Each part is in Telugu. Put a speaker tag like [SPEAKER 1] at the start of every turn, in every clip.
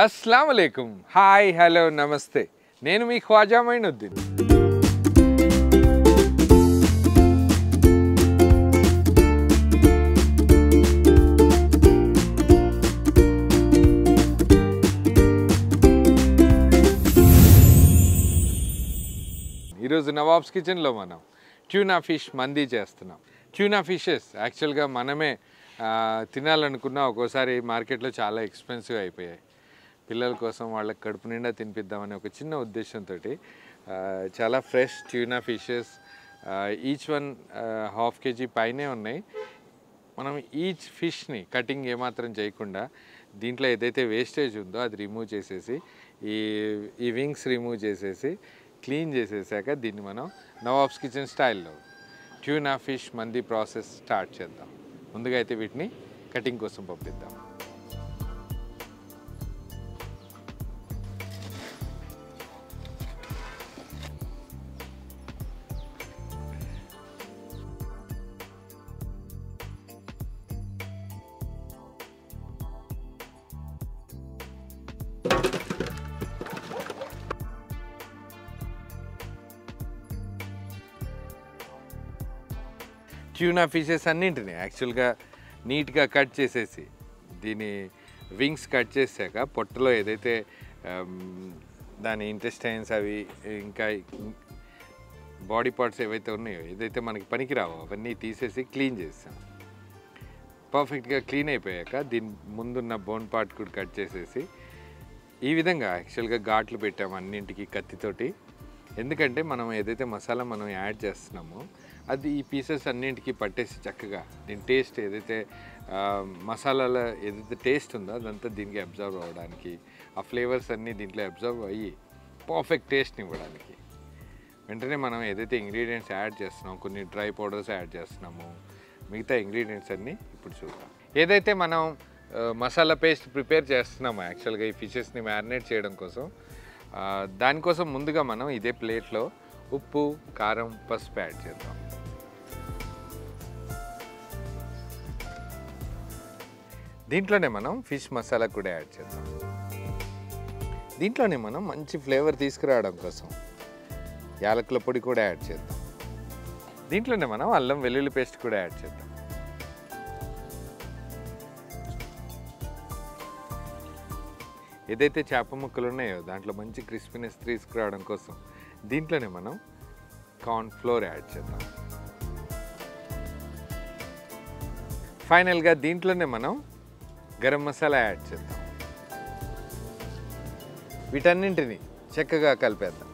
[SPEAKER 1] अस्सलाम वालेकुम హాయ్ హలో నమస్తే నేను మీ ఖ్వాజా మైనుద్దీన్ ఈరోజు నవాబ్స్ కిచెన్లో మనం ట్యూనా ఫిష్ మందీ చేస్తున్నాం. ట్యూనా ఫిషెస్ యాక్చువల్గా మనమే తినాలనుకున్నా ఒక్కోసారి మార్కెట్లో చాలా ఎక్స్పెన్సివ్ అయిపోయాయి. పిల్లల కోసం వాళ్ళకి కడుపు నిండా తినిపిద్దామని ఒక చిన్న ఉద్దేశంతో చాలా fresh tuna fishes each one half KG పైనే ఉన్నాయి. మనం ఈచ్ ఫిష్ని కటింగ్ ఏమాత్రం చేయకుండా దీంట్లో ఏదైతే వేస్టేజ్ ఉందో అది రిమూవ్ చేసేసి ఈ వింగ్స్ రిమూవ్ చేసేసి క్లీన్ చేసేసాక దీన్ని మనం నవాబ్స్ కిచెన్ స్టైల్లో ట్యూనా ఫిష్ మందీ ప్రాసెస్ స్టార్ట్ చేద్దాం. ముందుగా అయితే వీటిని కటింగ్ కోసం పంపిద్దాం. ట్యూనా ఫిషెస్ అన్నింటినీ యాక్చువల్గా నీట్గా కట్ చేసేసి దీని వింగ్స్ కట్ చేసాక పొట్టలో ఏదైతే దాని ఇంటెస్టైన్స్ అవి ఇంకా బాడీ పార్ట్స్ ఏవైతే ఉన్నాయో ఏదైతే మనకి పనికిరావో అవన్నీ తీసేసి క్లీన్ చేసాం. పర్ఫెక్ట్గా క్లీన్ అయిపోయాక దీని ముందున్న బోన్ పార్ట్ కూడా కట్ చేసేసి ఈ విధంగా యాక్చువల్గా ఘాట్లు పెట్టాము అన్నింటికి కత్తితోటి. ఎందుకంటే మనం ఏదైతే మసాలా మనం యాడ్ చేస్తున్నామో అది ఈ పీసెస్ అన్నింటికి పట్టేసి చక్కగా దీని టేస్ట్ ఏదైతే మసాలాలో ఏదైతే టేస్ట్ ఉందో అదంతా దీనికి అబ్జర్వ్ అవ్వడానికి ఆ ఫ్లేవర్స్ అన్నీ దీంట్లో అబ్జర్వ్ అయ్యి పర్ఫెక్ట్ టేస్ట్ని ఇవ్వడానికి వెంటనే మనం ఏదైతే ఇంగ్రీడియంట్స్ యాడ్ చేస్తున్నామో కొన్ని డ్రై పౌడర్స్ యాడ్ చేస్తున్నాము. మిగతా ఇంగ్రీడియంట్స్ అన్నీ ఇప్పుడు చూద్దాం. ఏదైతే మనం మసాలా పేస్ట్ ప్రిపేర్ చేస్తున్నామో యాక్చువల్గా ఈ ఫిషెస్ని మ్యారినేట్ చేయడం కోసం దానికోసం ముందుగా మనం ఇదే ప్లేట్లో ఉప్పు కారం పసుపు యాడ్ చేద్దాం. దీంట్లోనే మనం ఫిష్ మసాలా కూడా యాడ్ చేద్దాం. దీంట్లోనే మనం మంచి ఫ్లేవర్ తీసుకురావడం కోసం యాలకుల పొడి కూడా యాడ్ చేద్దాం. దీంట్లోనే మనం అల్లం వెల్లుల్లి పేస్ట్ కూడా యాడ్ చేద్దాం. ఏదైతే చేప ముక్కలు ఉన్నాయో దాంట్లో మంచి క్రిస్పీనెస్ తీసుకురావడం కోసం దీంట్లోనే మనం కార్న్ ఫ్లోర్ యాడ్ చేద్దాం. ఫైనల్గా దీంట్లోనే మనం గరం మసాలా యాడ్ చేద్దాం. వీటన్నింటినీ చక్కగా కలిపేద్దాం.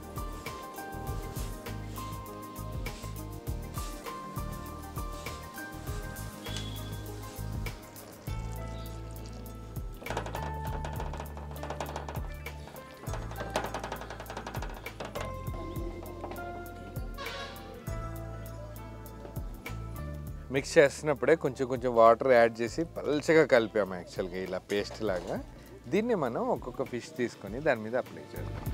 [SPEAKER 1] మిక్స్ చేస్తున్నప్పుడే కొంచెం కొంచెం వాటర్ యాడ్ చేసి పల్చగా కలిపాము యాక్చువల్గా ఇలా పేస్ట్ లాగా. దీన్ని మనం ఒక్కొక్క ఫిష్ తీసుకొని దాని మీద అప్లై చేద్దాం.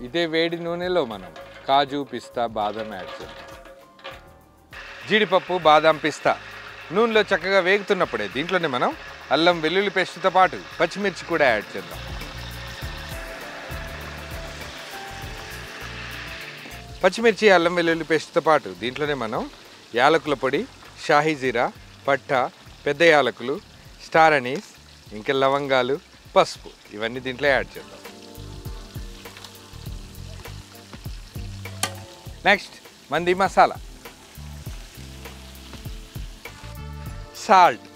[SPEAKER 1] ఇదే వేడి నూనెలో మనం కాజు పిస్తా బాదం యాడ్ చేద్దాం. జీడిపప్పు బాదం పిస్తా నూనెలో చక్కగా వేగుతున్నప్పుడే దీంట్లోనే మనం అల్లం వెల్లుల్లి పేస్ట్తో పాటు పచ్చిమిర్చి కూడా యాడ్ చేద్దాం. పచ్చిమిర్చి అల్లం వెల్లుల్లి పేస్ట్తో పాటు దీంట్లోనే మనం యాలకుల పొడి, షాహీ జీరా, పట్ట, పెద్ద యాలకులు, స్టార్ అనీస్, ఇంకా లవంగాలు, పసుపు ఇవన్నీ దీంట్లో యాడ్ చేద్దాం. నెక్స్ట్ మంది మసాలా, సాల్ట్,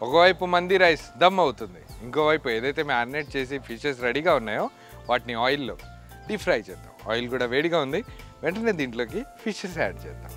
[SPEAKER 1] ఒకవైపు మంది రైస్ దమ్ అవుతుంది, ఇంకోవైపు ఏదైతే మ్యారినేట్ చేసి ఫిషెస్ రెడీగా ఉన్నాయో వాటిని ఆయిల్లో డీప్ ఫ్రై చేద్దాం. ఆయిల్ కూడా వేడిగా ఉంది, వెంటనే దీంట్లోకి ఫిషెస్ యాడ్ చేద్దాం.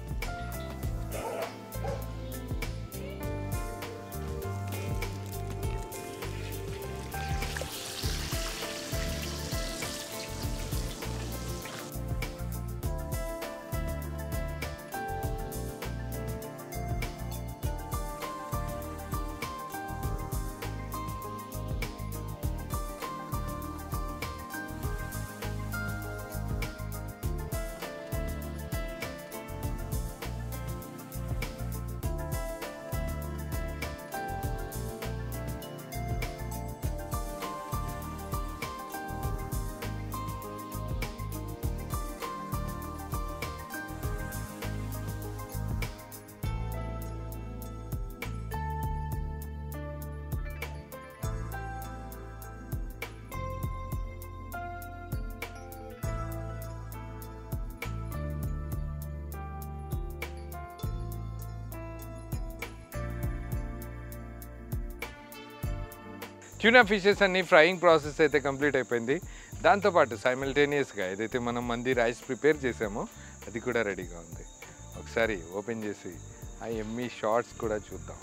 [SPEAKER 1] ట్యూనా ఫిషెస్ అన్ని ఫ్రైయింగ్ ప్రాసెస్ అయితే కంప్లీట్ అయిపోయింది. దాంతోపాటు సైమల్టేనియస్గా ఏదైతే మనం మంది రైస్ ప్రిపేర్ చేసామో అది కూడా రెడీగా ఉంది. ఒకసారి ఓపెన్ చేసి ఆ ఎమ్మీ షార్ట్స్ కూడా చూద్దాం.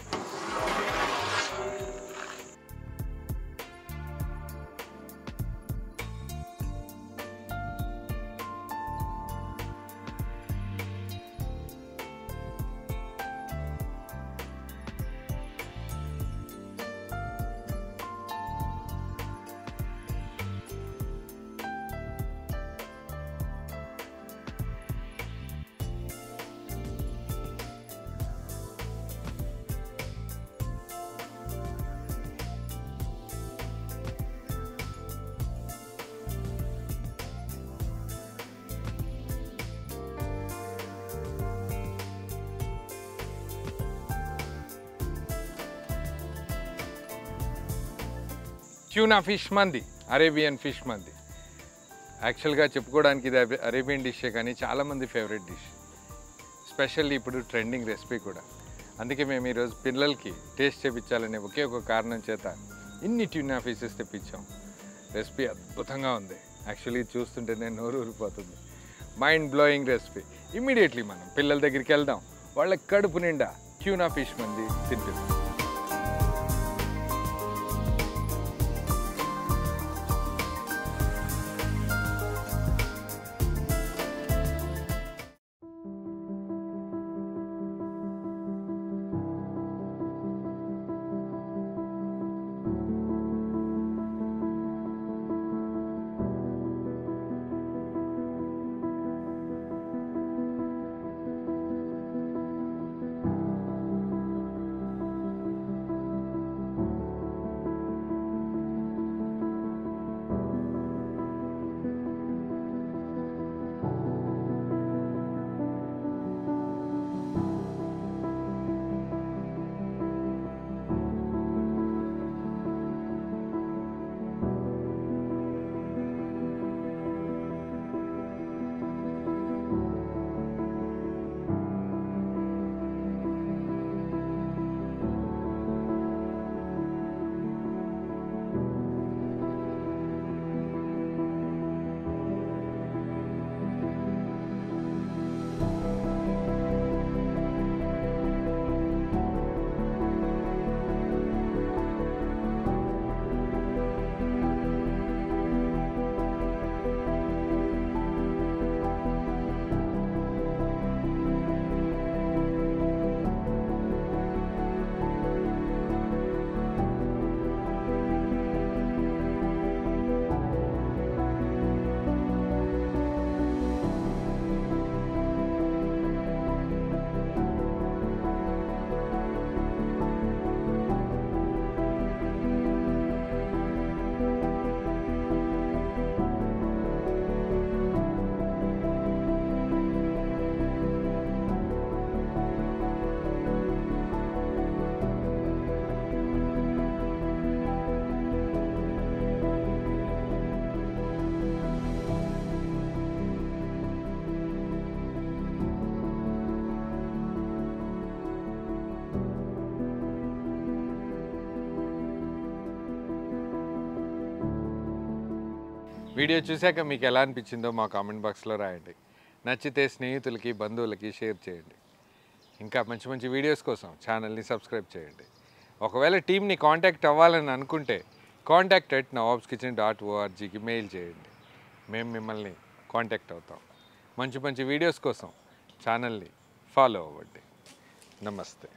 [SPEAKER 1] ట్యూనా ఫిష్ మంది, అరేబియన్ ఫిష్ మంది. యాక్చువల్గా చెప్పుకోవడానికి ఇది అరేబియన్ డిషే, కానీ చాలామంది ఫేవరెట్ డిష్, స్పెషల్లీ ఇప్పుడు ట్రెండింగ్ రెసిపీ కూడా. అందుకే మేము ఈరోజు పిల్లలకి టేస్ట్ చేయించాలనే ఒకే ఒక కారణం చేత ఇన్ని ట్యూనా ఫిషెస్ తెప్పించాం. రెసిపీ అద్భుతంగా ఉంది. యాక్చువల్లీ చూస్తుంటేనే నోరు ఊరిపోతుంది. Mind blowing recipe. ఇమ్మీడియట్లీ మనం పిల్లల దగ్గరికి వెళ్దాం, వాళ్ళ కడుపు నిండా ట్యూనా ఫిష్ మంది తింటుంది. వీడియో చూశాక మీకు ఎలా అనిపించిందో మా కామెంట్ బాక్స్లో రాయండి. నచ్చితే స్నేహితులకి బంధువులకి షేర్ చేయండి. ఇంకా మంచి మంచి వీడియోస్ కోసం ఛానల్ని సబ్స్క్రైబ్ చేయండి. ఒకవేళ టీమ్ని కాంటాక్ట్ అవ్వాలని అనుకుంటే contact@nawabskitchen.orgకి మెయిల్ చేయండి. మేము మిమ్మల్ని కాంటాక్ట్ అవుతాం. మంచి మంచి వీడియోస్ కోసం ఛానల్ని ఫాలో అవ్వండి. నమస్తే.